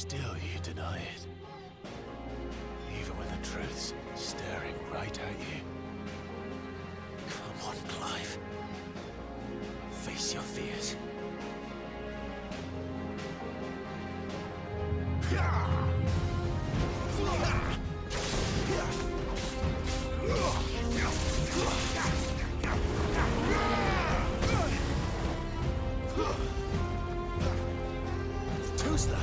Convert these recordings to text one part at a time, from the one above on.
Still you deny it. Even when the truth's staring right at you. Come on, Clive. Face your fears. Too slow.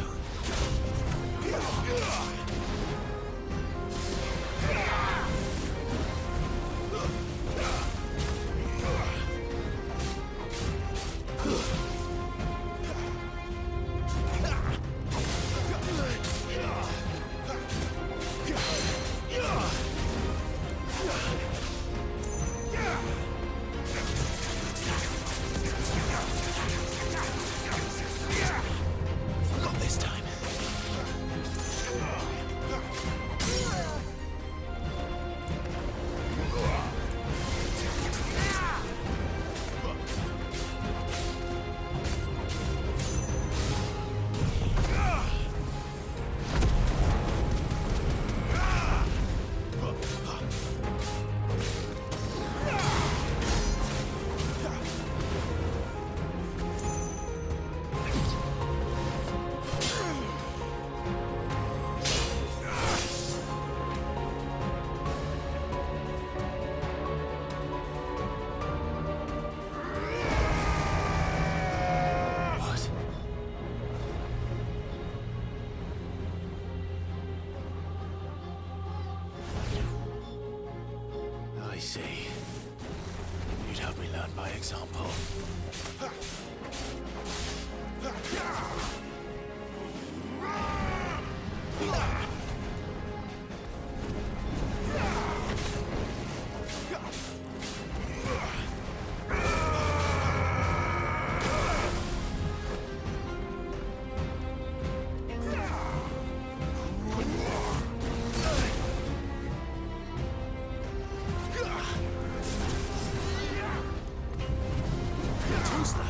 Not this time. What? I see. You'd have me learn by example. Too slow.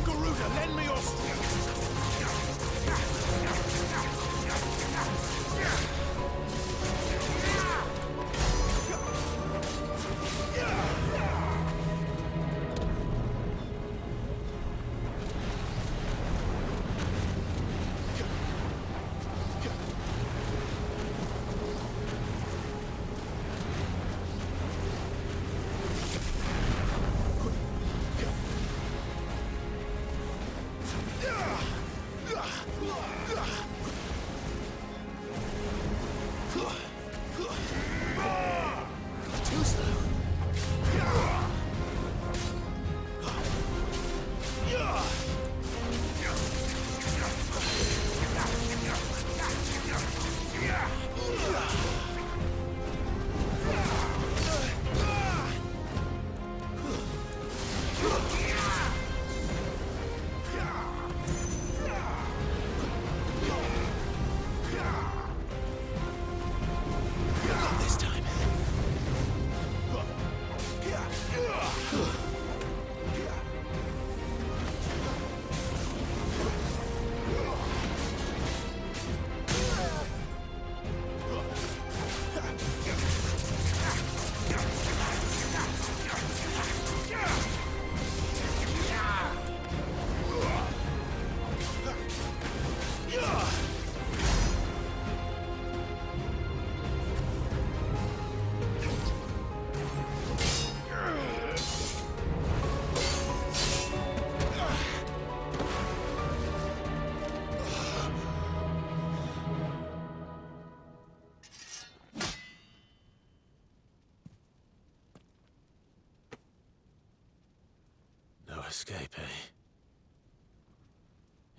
Garuda, lend me your strength. Too slow.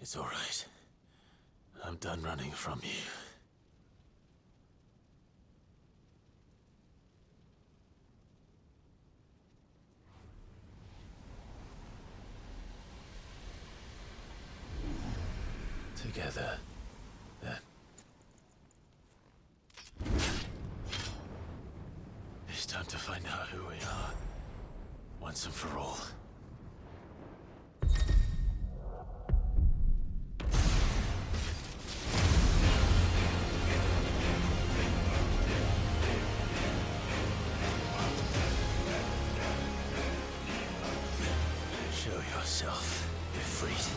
It's all right. I'm done running from you. Together, then. It's time to find out who we are, once and for all. Show yourself, Ifrit.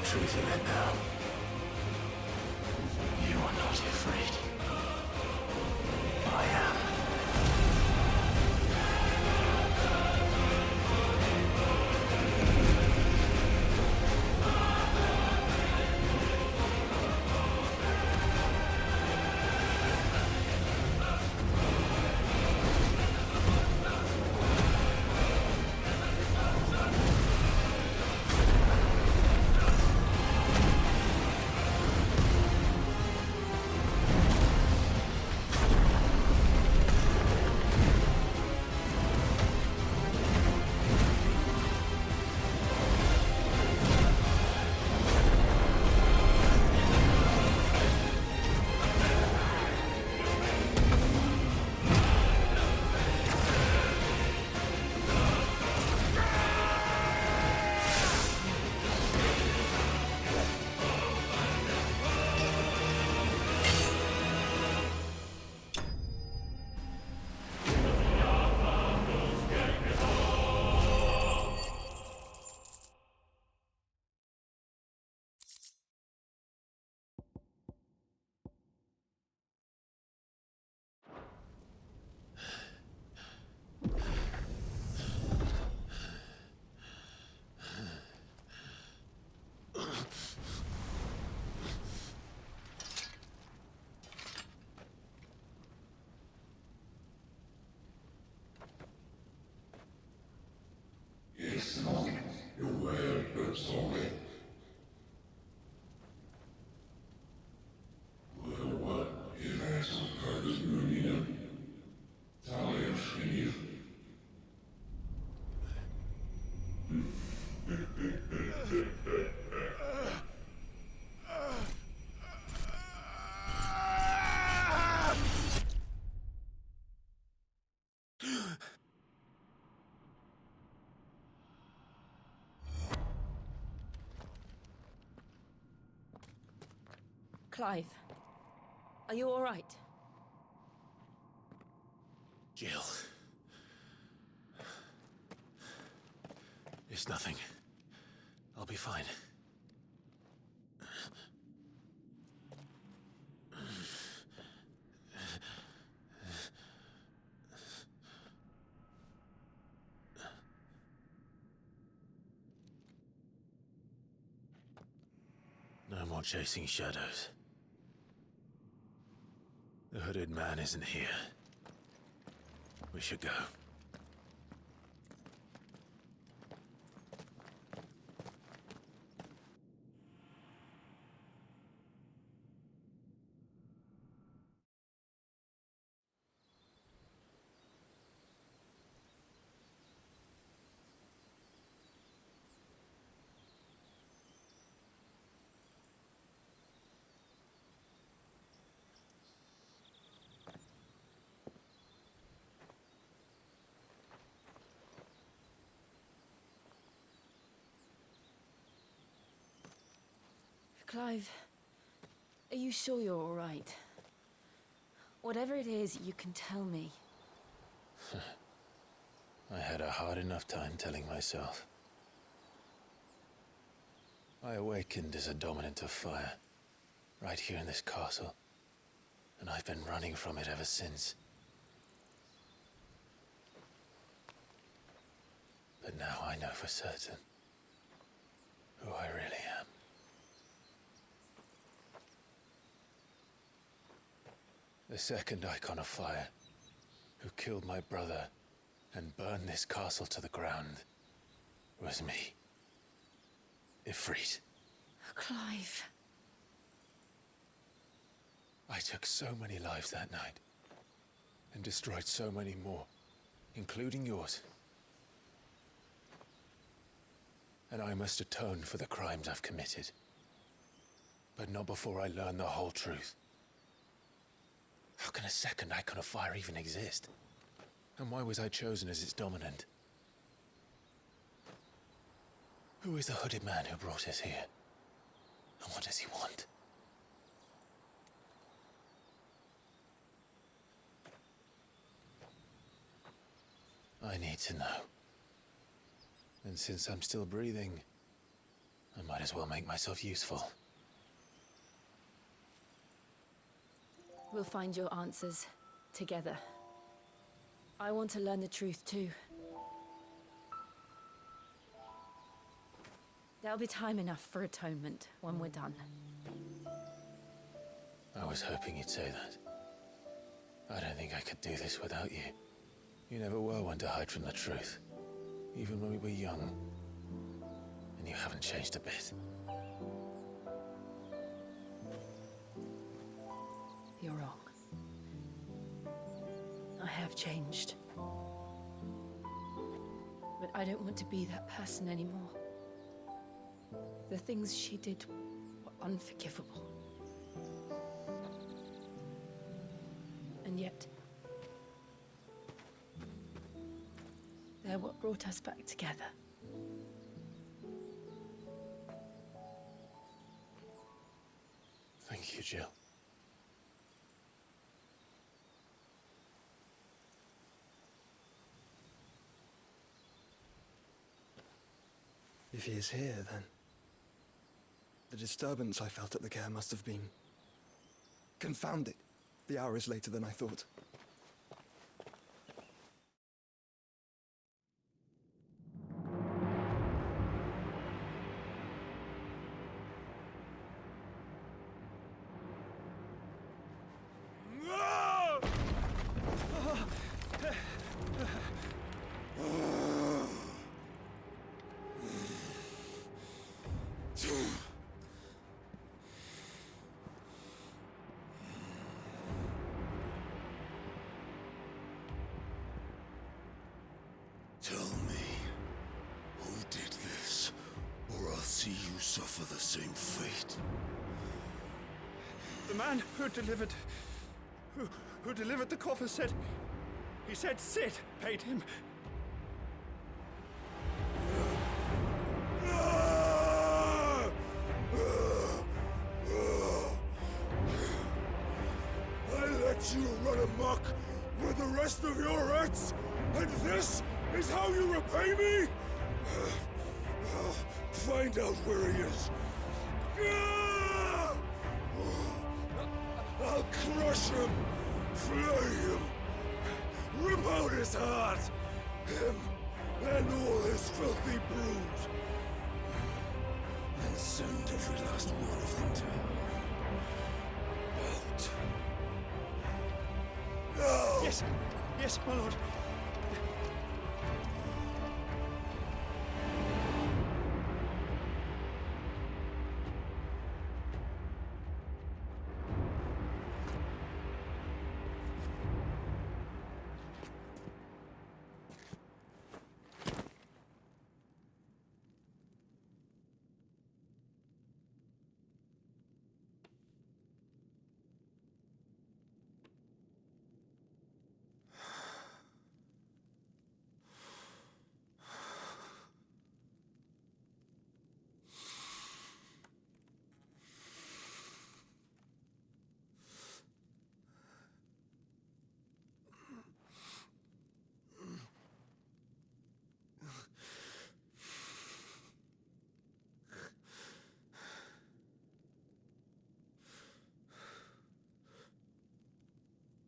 Truth in it now. You are not afraid. I am. Clive, are you all right? Jill. It's nothing. I'll be fine. more chasing shadows. The hooded man isn't here. We should go. Clive, are you sure you're all right? Whatever it is, you can tell me. I had a hard enough time telling myself. I awakened as a dominant of fire, right here in this castle, and I've been running from it ever since. But now I know for certain who I really am. The second Icon of Fire, who killed my brother and burned this castle to the ground, was me. Ifrit. Clive. I took so many lives that night, and destroyed so many more, including yours. And I must atone for the crimes I've committed. But not before I learn the whole truth. How can a second Icon of Fire even exist? And why was I chosen as its dominant? Who is the hooded man who brought us here? And what does he want? I need to know. And since I'm still breathing, I might as well make myself useful. We'll find your answers together. I want to learn the truth too. There'll be time enough for atonement when we're done. I was hoping you'd say that. I don't think I could do this without you. You never were one to hide from the truth, even when we were young. And you haven't changed a bit. You're wrong. I have changed. But I don't want to be that person anymore. The things she did were unforgivable. And yet, they're what brought us back together. Thank you, Jill. If he is here, then the disturbance I felt at the care must have been confounded. The hour is later than I thought. Tell me, who did this, or I'll see you suffer the same fate. The man who delivered the coffer said... He said Sid paid him. I let you run amok with the rest of your rats, and this is how you repay me? I'll find out where he is. I'll crush him, flay him, rip out his heart, him and all his filthy brood, and send every last one of them down. Out. No! Yes, yes, my lord.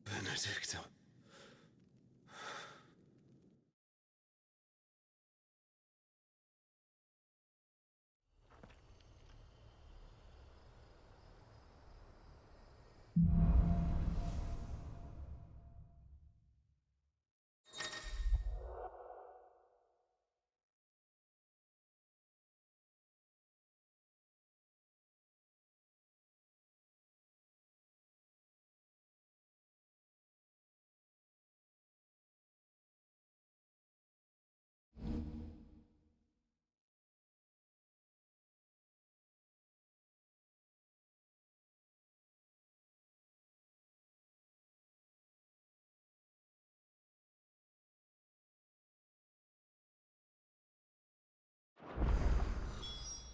Benedicta.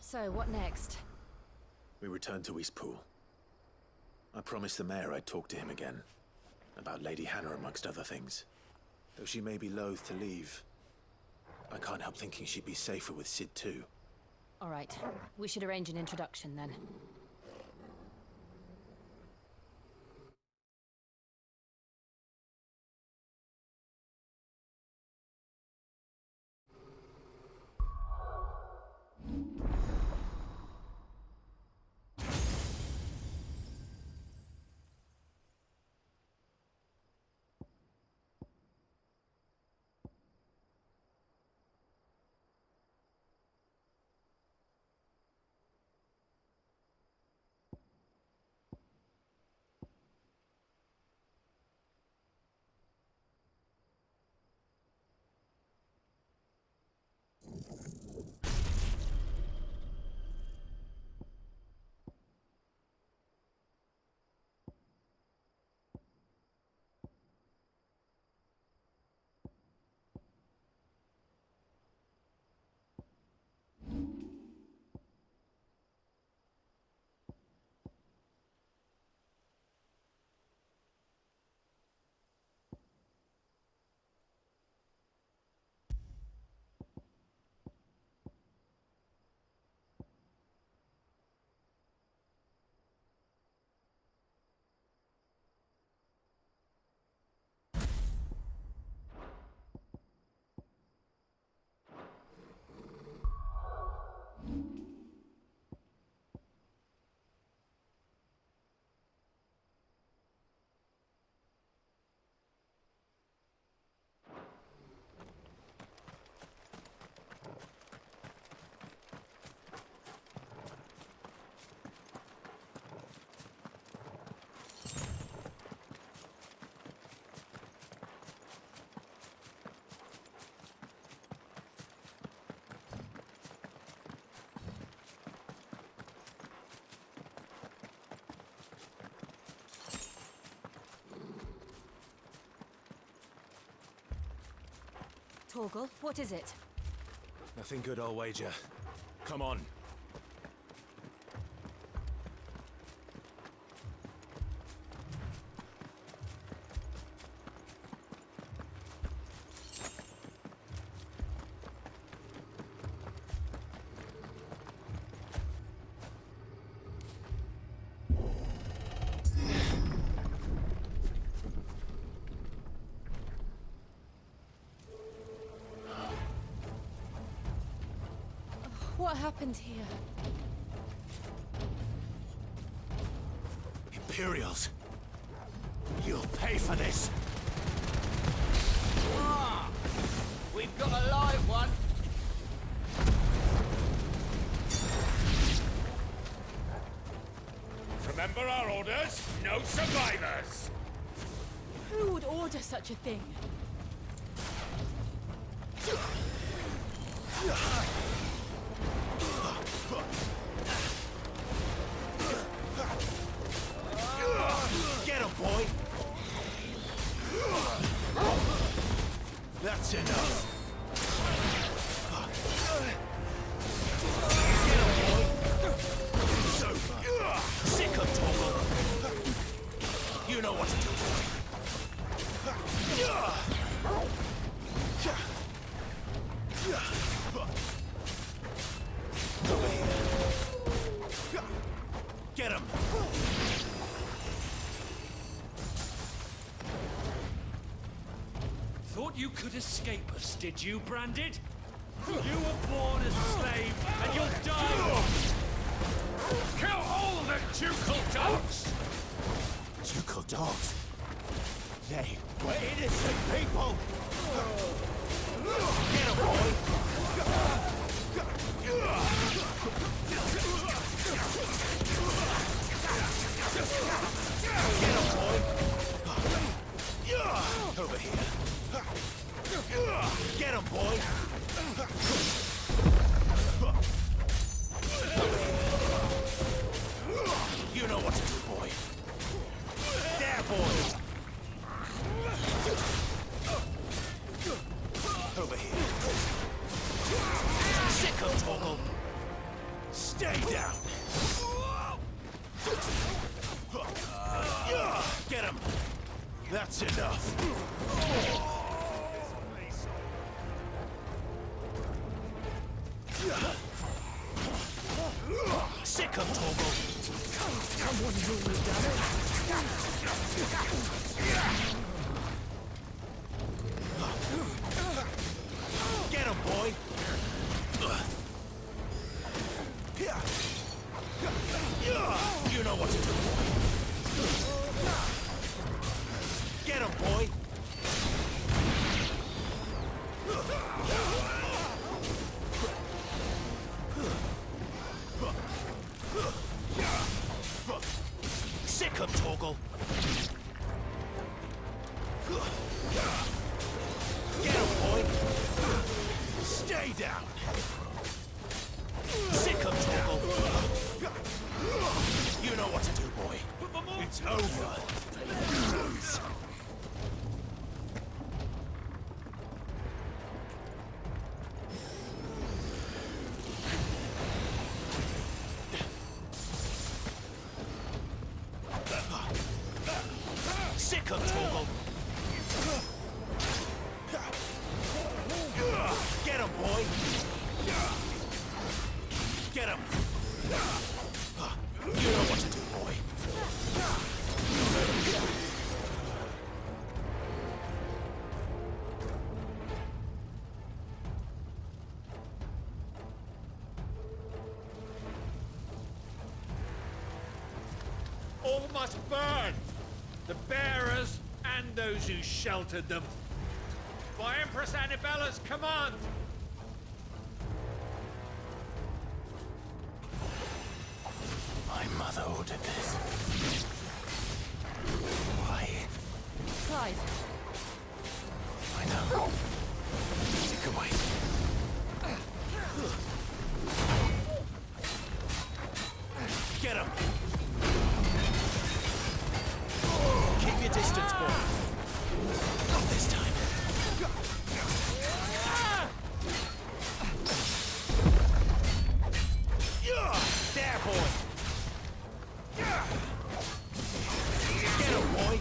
So, what next? We return to Eastpool. I promised the mayor I'd talk to him again. About Lady Hannah, amongst other things. Though she may be loath to leave, I can't help thinking she'd be safer with Cid too. All right, we should arrange an introduction then. Torgal, what is it? Nothing good, I'll wager. Come on. What happened here? Imperials. You'll pay for this. Ah, we've got a live one. Remember our orders? No survivors! Who would order such a thing? Get him, boy! That's enough. Get him, boy! So, sick of Torgal. You know what to do, boy. Over here. Get him! Thought you could escape us, did you, Branded? You were born as a slave, and you'll die one! Kill all the ducal dogs! Ducal dogs? They were innocent people! Get him, boy! Get him, boy! Over here. Get him, boy! You know what to do, boy. There, boy! Over here. Sick of Torgal! Stay down! Get him! That's enough! Sick of Torgal! Someone rule me, damn it! Get him, boy! You know what to do, boy! Get him, boy! Sick of Torgal! Get him, boy! Stay down! Sick of Torgal! You know what to do, boy. It's over. You lose. Sick of Torgal! Get him, boy! Get him! You know what to do, boy. All must burn! The bearers and those who sheltered them. By Empress Annibella's command! My mother ordered this. Why? Clive, I know. Take away. Get him! Keep your distance, boy. Not this time. There, boy! Get him, boy!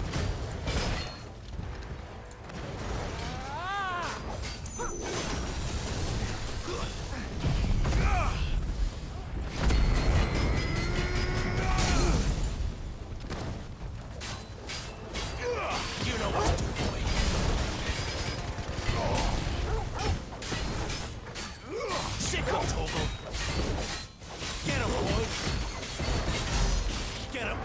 You know what to do, boy. Sick of Torgal! Get him, boy! Get him!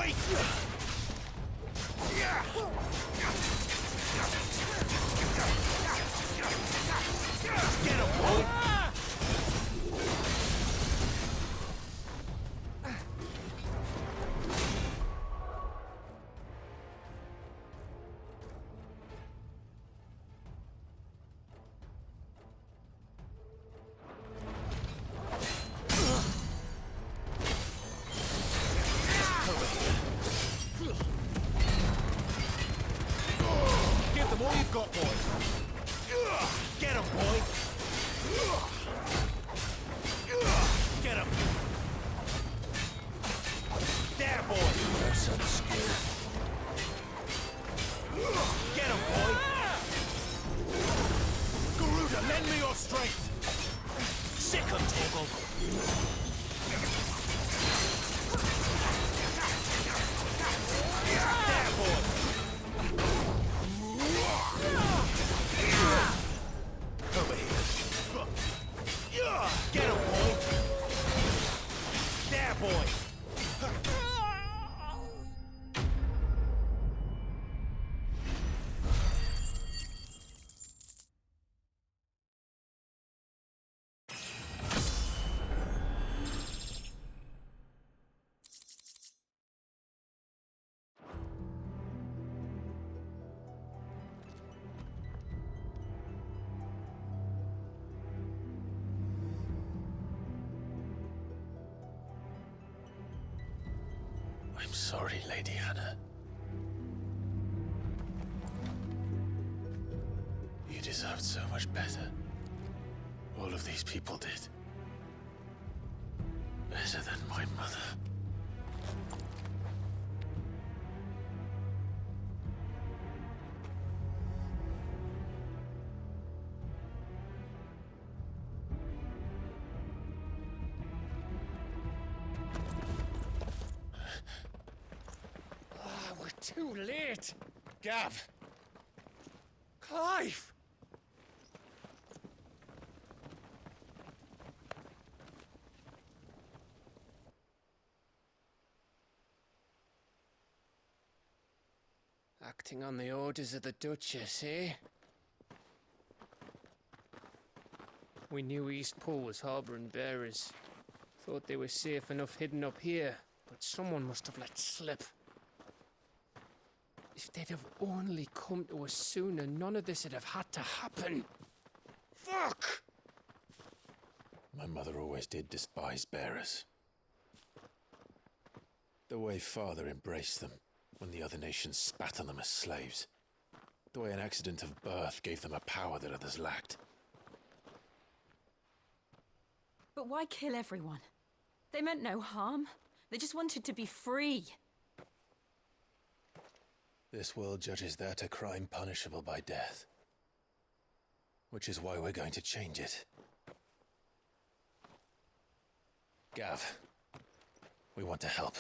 Wait! Get him, boy! Give them all you've got, boy. Get him, boy. Get him. There, boy. That's unskilled. Get him, boy. Garuda, lend me your strength. Sick him, Torgal. There, boy. Over here. Get him, boy. There, boy. I'm sorry, Lady Hannah. You deserved so much better. All of these people did. Better than my mother. We're too late. Gav. Clive. Acting on the orders of the Duchess, eh? We knew Eastpool was harbouring bearers. Thought they were safe enough hidden up here, but someone must have let slip. If they'd have only come to us sooner, none of this would have had to happen. Fuck! My mother always did despise bearers. The way Father embraced them when the other nations spat on them as slaves. The way an accident of birth gave them a power that others lacked. But why kill everyone? They meant no harm. They just wanted to be free. This world judges that a crime punishable by death. Which is why we're going to change it. Gav, we want to help.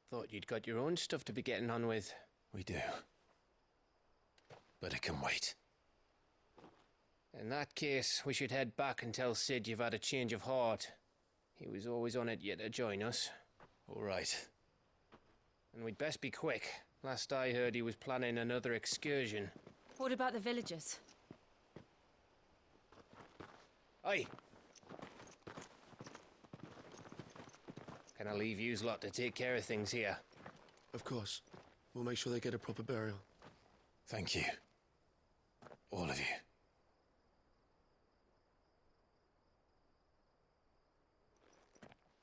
Thought you'd got your own stuff to be getting on with. We do. But it can wait. In that case, we should head back and tell Sid you've had a change of heart. He was always on it yet to join us. All right. And we'd best be quick. Last I heard, he was planning another excursion. What about the villagers? Aye. Can I leave yous lot to take care of things here? Of course. We'll make sure they get a proper burial. Thank you. All of you.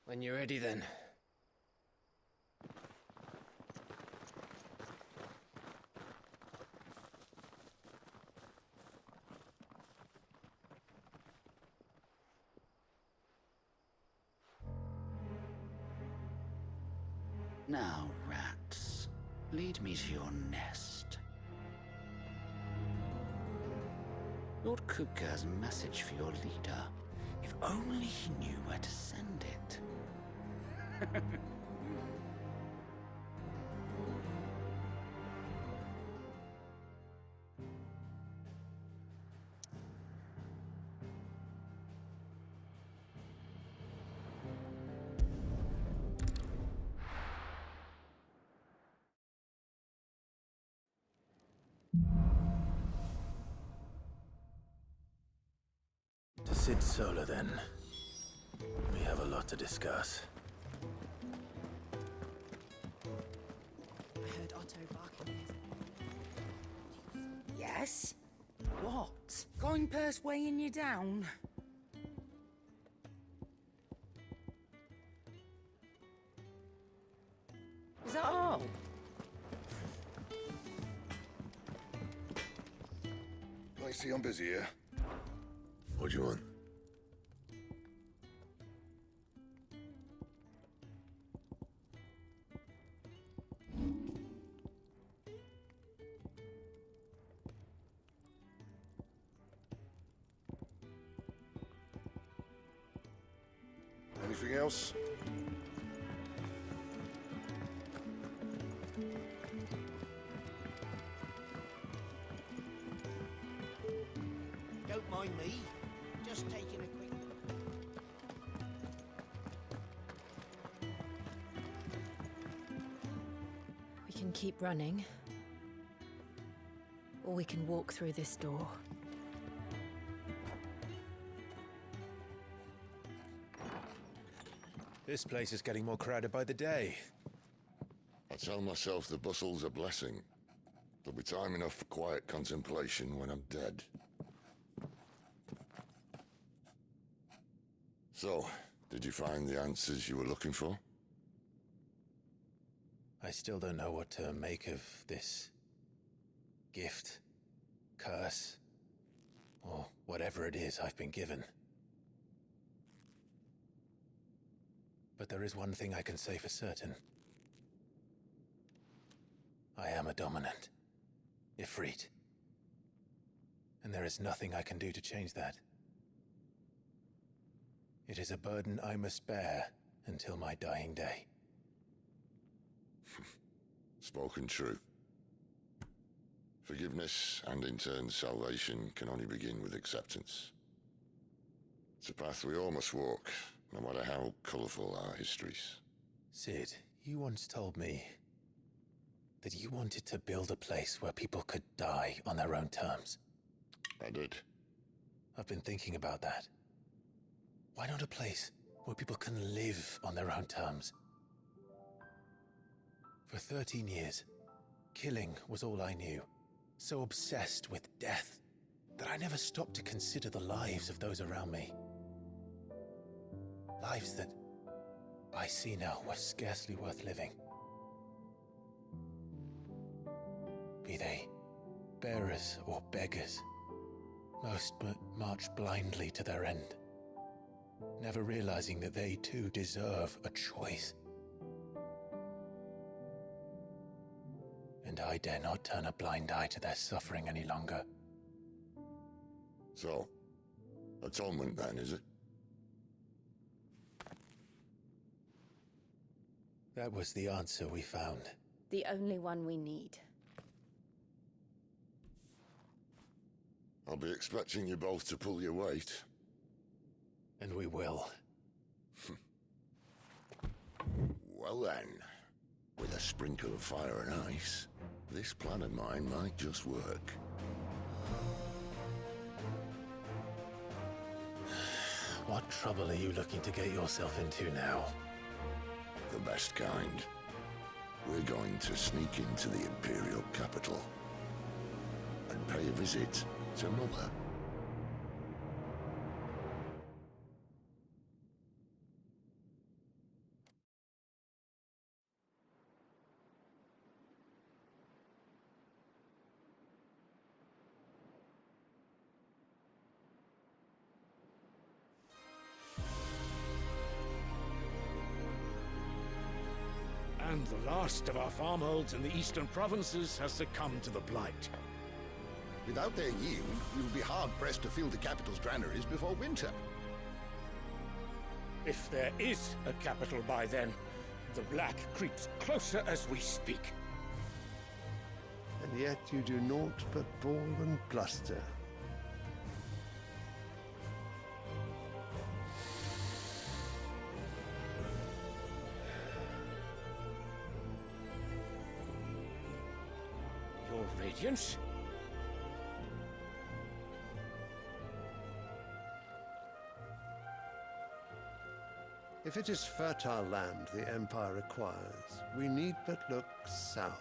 When you're ready, then. Now, rats, lead me to your nest. Lord Kupka's message for your leader. If only he knew where to send it. Cid Solar, then. We have a lot to discuss. I heard Otto barking. Yes? What? Goingpurse weighing you down? Is that all? I see I'm busy here. What do you want? Anything else? Don't mind me. Just taking a quick look. We can keep running. Or we can walk through this door. This place is getting more crowded by the day. I tell myself the bustle's a blessing. There'll be time enough for quiet contemplation when I'm dead. So, did you find the answers you were looking for? I still don't know what to make of this gift, curse, or whatever it is I've been given. But there is one thing I can say for certain. I am a dominant, Ifrit. And there is nothing I can do to change that. It is a burden I must bear until my dying day. Spoken true. Forgiveness, and in turn salvation, can only begin with acceptance. It's a path we all must walk, no matter how colourful our histories. Cid, you once told me that you wanted to build a place where people could die on their own terms. I did. I've been thinking about that. Why not a place where people can live on their own terms? For 13 years, killing was all I knew. So obsessed with death that I never stopped to consider the lives of those around me. Lives that I see now were scarcely worth living. Be they bearers or beggars, most march blindly to their end, never realizing that they too deserve a choice. And I dare not turn a blind eye to their suffering any longer. So, atonement then, is it? That was the answer we found. The only one we need. I'll be expecting you both to pull your weight. And we will. Well then, with a sprinkle of fire and ice, this plan of mine might just work. What trouble are you looking to get yourself into now? The best kind. We're going to sneak into the Imperial capital and pay a visit to Mother. And the last of our farmholds in the eastern provinces has succumbed to the blight. Without their yield, we will be hard-pressed to fill the capital's granaries before winter. If there is a capital by then, the Black creeps closer as we speak. And yet you do naught but bawl and bluster. Your Radiance? If it is fertile land the Empire requires, we need but look south.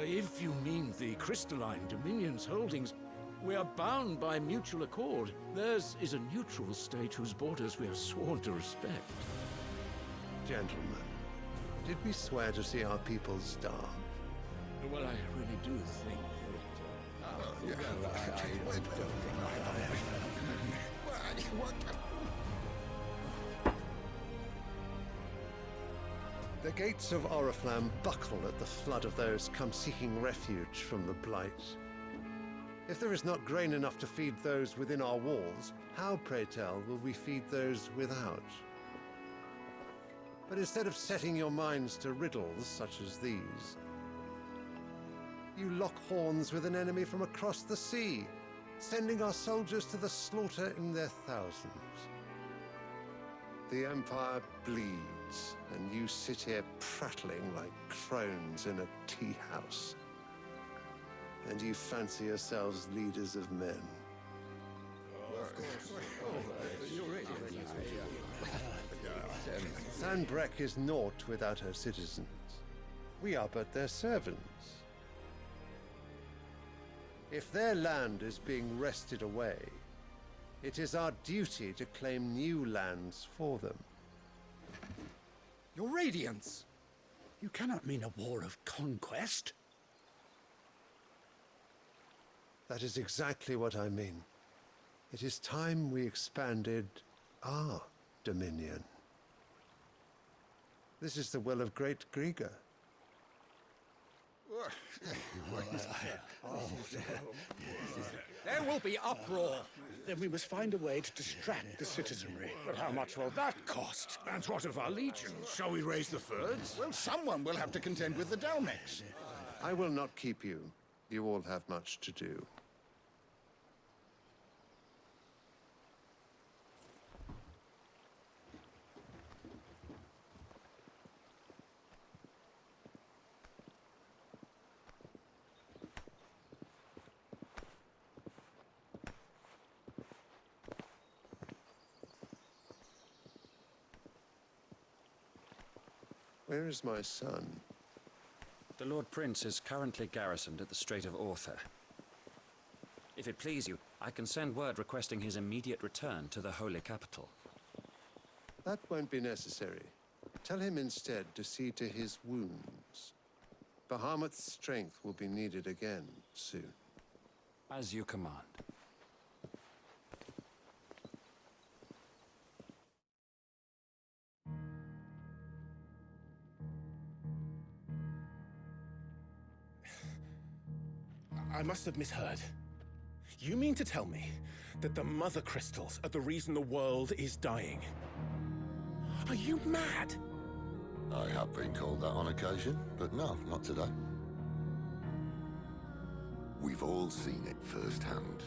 If you mean the crystalline Dominion's holdings, we are bound by mutual accord. Theirs is a neutral state whose borders we are sworn to respect. Gentlemen, did we swear to see our people starve? Well, I really do think The gates of Oriflamme buckle at the flood of those come seeking refuge from the Blight. If there is not grain enough to feed those within our walls, how, pray tell, will we feed those without? But instead of setting your minds to riddles such as these, you lock horns with an enemy from across the sea, sending our soldiers to the slaughter in their thousands. The Empire bleeds, and you sit here prattling like crones in a tea house. And you fancy yourselves leaders of men. Sanbreque is naught without her citizens. We are but their servants. If their land is being wrested away, it is our duty to claim new lands for them. Your Radiance! You cannot mean a war of conquest. That is exactly what I mean. It is time we expanded our dominion. This is the will of great Griga. There will be uproar. Then we must find a way to distract the citizenry. But how much will that cost? And what of our legions? Shall we raise the Thirds? Well, someone will have to contend with the Dalmex. I will not keep you. You all have much to do. Where is my son? The Lord Prince is currently garrisoned at the Strait of Orther. If it please you, I can send word requesting his immediate return to the Holy Capital. That won't be necessary. Tell him instead to see to his wounds. Bahamut's strength will be needed again soon. As you command. I must have misheard. You mean to tell me that the Mother Crystals are the reason the world is dying? Are you mad? I have been called that on occasion, but no, not today. We've all seen it firsthand.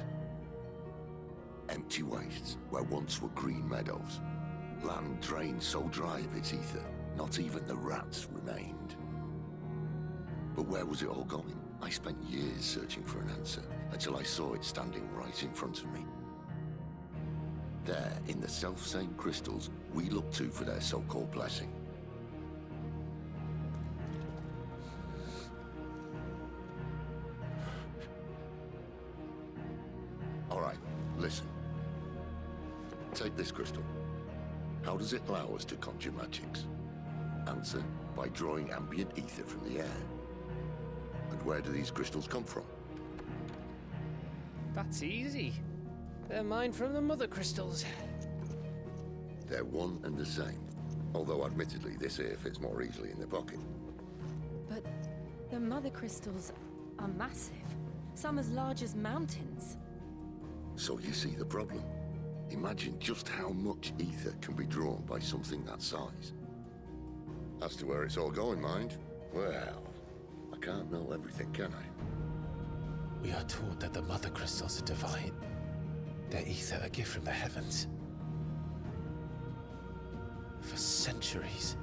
Empty wastes where once were green meadows. Land drained so dry of its ether, not even the rats remained. But where was it all going? I spent years searching for an answer, until I saw it standing right in front of me. There, in the self-same crystals we look to for their so-called blessing. All right, listen. Take this crystal. How does it allow us to conjure magics? Answer, by drawing ambient ether from the air. And where do these crystals come from? That's easy. They're mined from the Mother Crystals. They're one and the same. Although admittedly this here fits more easily in the pocket. But the Mother Crystals are massive. Some as large as mountains. So you see the problem. Imagine just how much ether can be drawn by something that size. As to where it's all going, mind? Well, I can't know everything, can I? We are taught that the Mother Crystals are divine. Their ether a gift from the heavens. For centuries,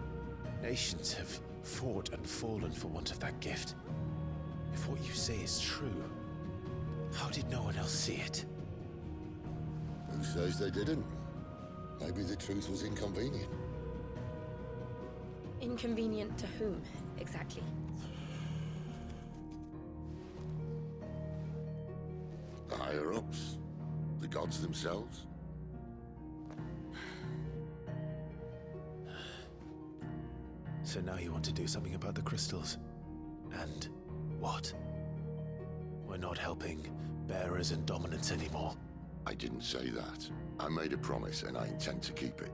nations have fought and fallen for want of that gift. If what you say is true, how did no one else see it? Who says they didn't? Maybe the truth was inconvenient. Inconvenient to whom, exactly? The higher-ups? The gods themselves? So now you want to do something about the crystals? And what? We're not helping bearers and dominants anymore. I didn't say that. I made a promise and I intend to keep it.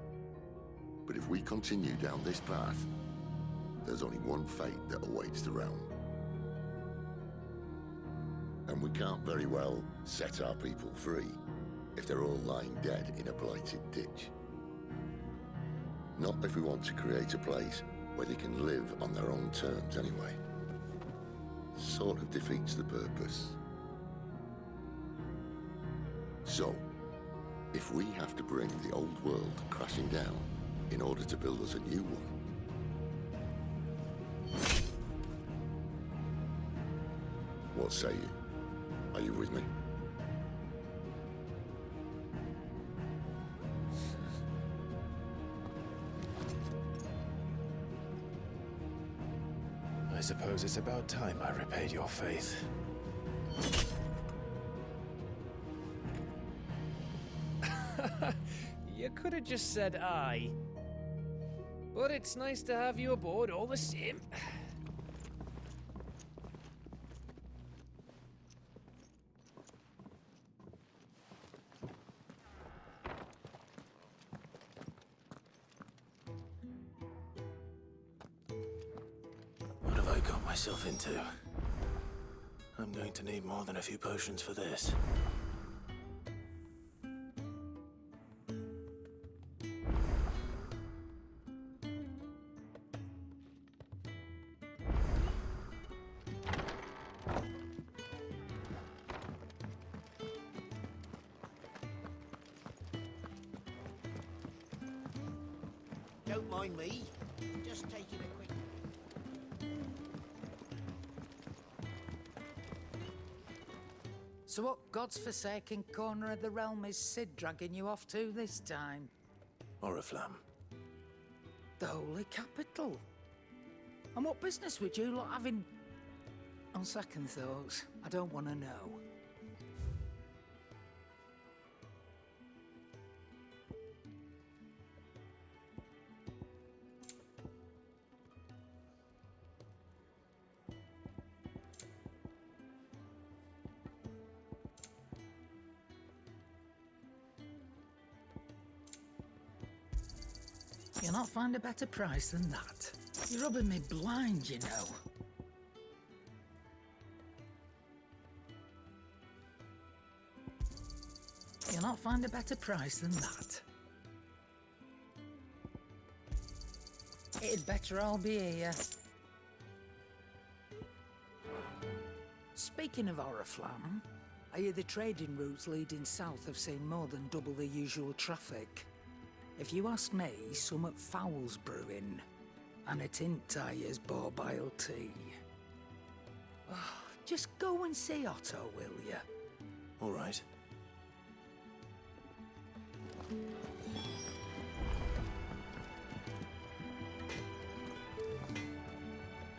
But if we continue down this path, there's only one fate that awaits the realm. And we can't very well set our people free if they're all lying dead in a blighted ditch. Not if we want to create a place where they can live on their own terms anyway. Sort of defeats the purpose. So, if we have to bring the old world crashing down in order to build us a new one, what say you? Are you with me? I suppose it's about time I repaid your faith. You could have just said aye. But it's nice to have you aboard all the same. What have I got myself into? I'm going to need more than a few potions for this. Don't mind me. Just taking a quick... So what God's forsaken corner of the realm is Cid dragging you off to this time? Oriflamme. The Holy Capital. And what business would you lot have in... On second thoughts, I don't want to know. You'll not find a better price than that. You're rubbing me blind, you know. You'll not find a better price than that. It'd better all be here. Speaking of Oriflamme, I hear the trading routes leading south have seen more than double the usual traffic. If you ask me, summat foul's brewing, and it ain't Tyre's borbile tea. Oh, just go and see Otto, will you? All right.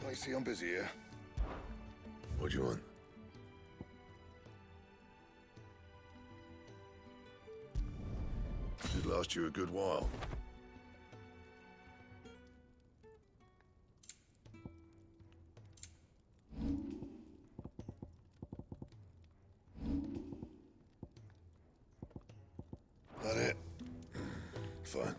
I see I'm busy here. What do you want? Should last you a good while. That it? Fine.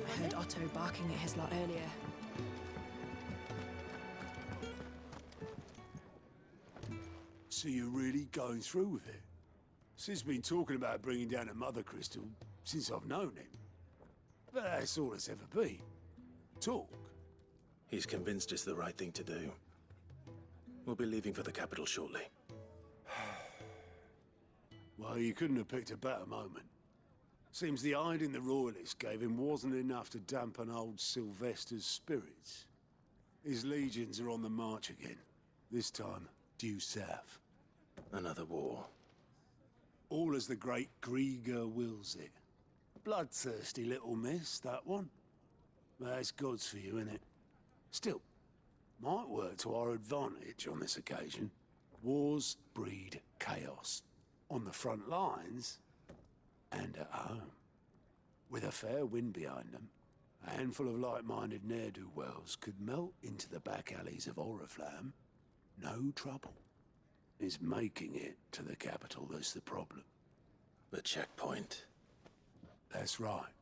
I heard Otto barking at his lot earlier. So you're really going through with it? Sid's been talking about bringing down a Mother Crystal since I've known him. But that's all it's ever been. Talk. He's convinced it's the right thing to do. We'll be leaving for the capital shortly. Well, you couldn't have picked a better moment. Seems the hiding the Royalists gave him wasn't enough to dampen old Sylvester's spirits. His legions are on the march again. This time, due south. Another war. All as the great Grieger wills it. Bloodthirsty little miss, that one. That's God's for you, innit? Still, might work to our advantage on this occasion. Wars breed chaos. On the front lines, and at home. With a fair wind behind them, a handful of like-minded ne'er-do-wells could melt into the back alleys of Oriflamme. No trouble. It's making it to the capital that's the problem. The checkpoint. That's right.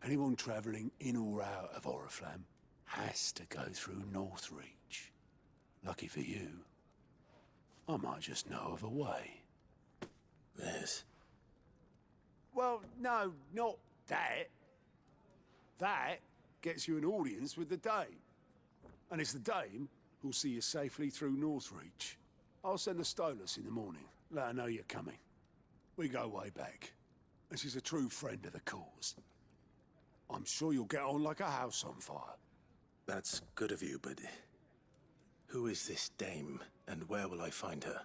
Anyone travelling in or out of Oriflamme has to go through Northreach. Lucky for you, I might just know of a way. This? Well, no, not that. That gets you an audience with the Dame. And it's the Dame who'll see you safely through Northreach. I'll send the Stolas in the morning. Let her know you're coming. We go way back. And she's a true friend of the cause. I'm sure you'll get on like a house on fire. That's good of you, but... who is this Dame, and where will I find her?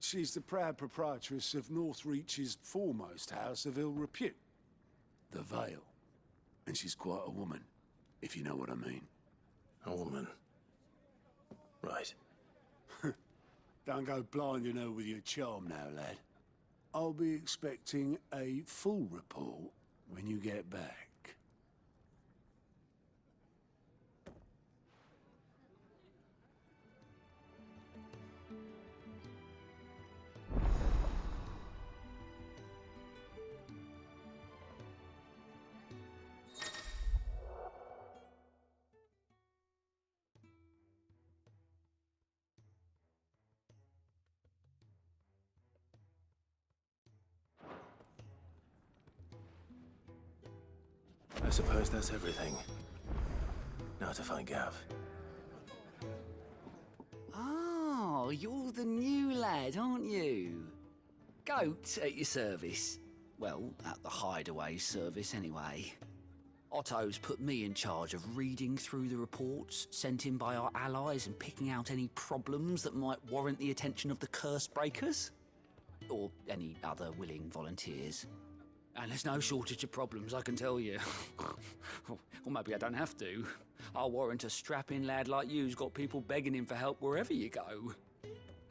She's the proud proprietress of Northreach's foremost house of ill repute, the Vale. And she's quite a woman, if you know what I mean. A woman? Right. Don't go blinding her with your charm now, lad. I'll be expecting a full report when you get back. I suppose that's everything. Now to find Gav. Oh, you're the new lad, aren't you? Goat at your service. Well, at the Hideaway service, anyway. Otto's put me in charge of reading through the reports sent in by our allies and picking out any problems that might warrant the attention of the Curse Breakers. Or any other willing volunteers. And there's no shortage of problems, I can tell you. Or maybe I don't have to. I'll warrant a strapping lad like you's got people begging him for help wherever you go.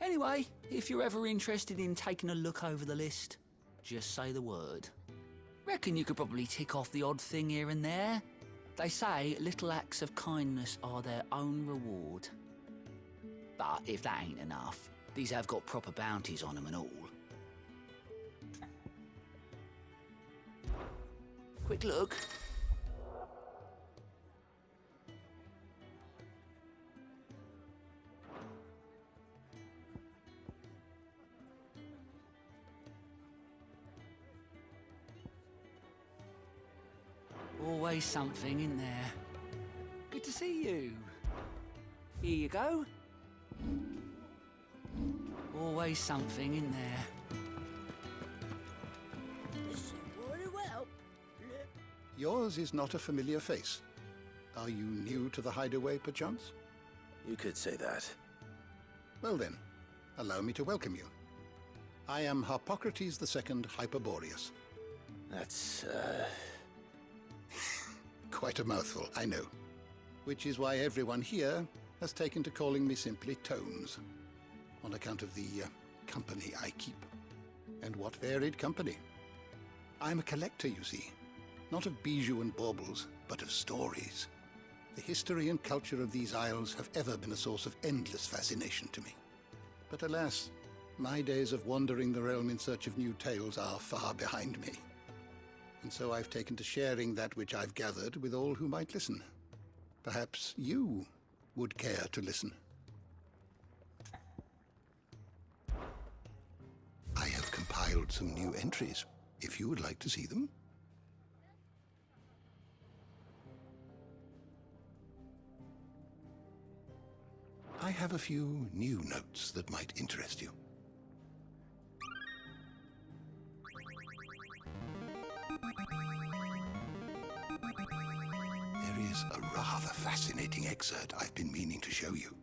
Anyway, if you're ever interested in taking a look over the list, just say the word. Reckon you could probably tick off the odd thing here and there. They say little acts of kindness are their own reward. But if that ain't enough, these have got proper bounties on them and all. Quick look. Always something in there. Good to see you. Here you go. Always something in there. Yours is not a familiar face. Are you new to the Hideaway, perchance? You could say that. Well then, allow me to welcome you. I am Harpocrates II Hyperboreus. That's, Quite a mouthful, I know. Which is why everyone here has taken to calling me simply Tomes, on account of the company I keep. And what varied company. I'm a collector, you see. Not of bijou and baubles, but of stories. The history and culture of these isles have ever been a source of endless fascination to me. But alas, my days of wandering the realm in search of new tales are far behind me. And so I've taken to sharing that which I've gathered with all who might listen. Perhaps you would care to listen. I have compiled some new entries, if you would like to see them. I have a few new notes that might interest you. There is a rather fascinating excerpt I've been meaning to show you.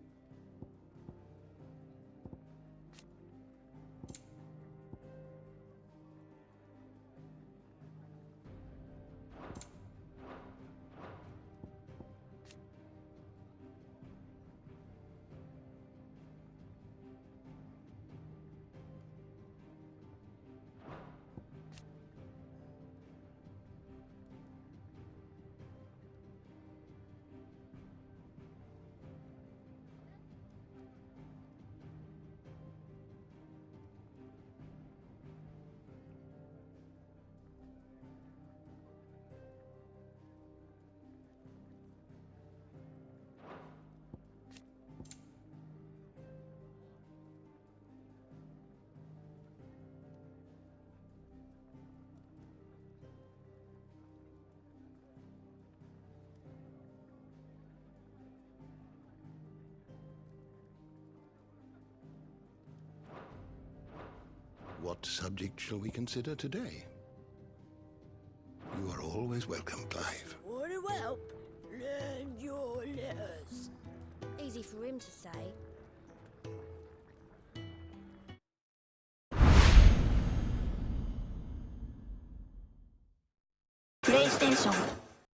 What subject shall we consider today? You are always welcome, Clive. Want to help? Learn your letters. Easy for him to say. PlayStation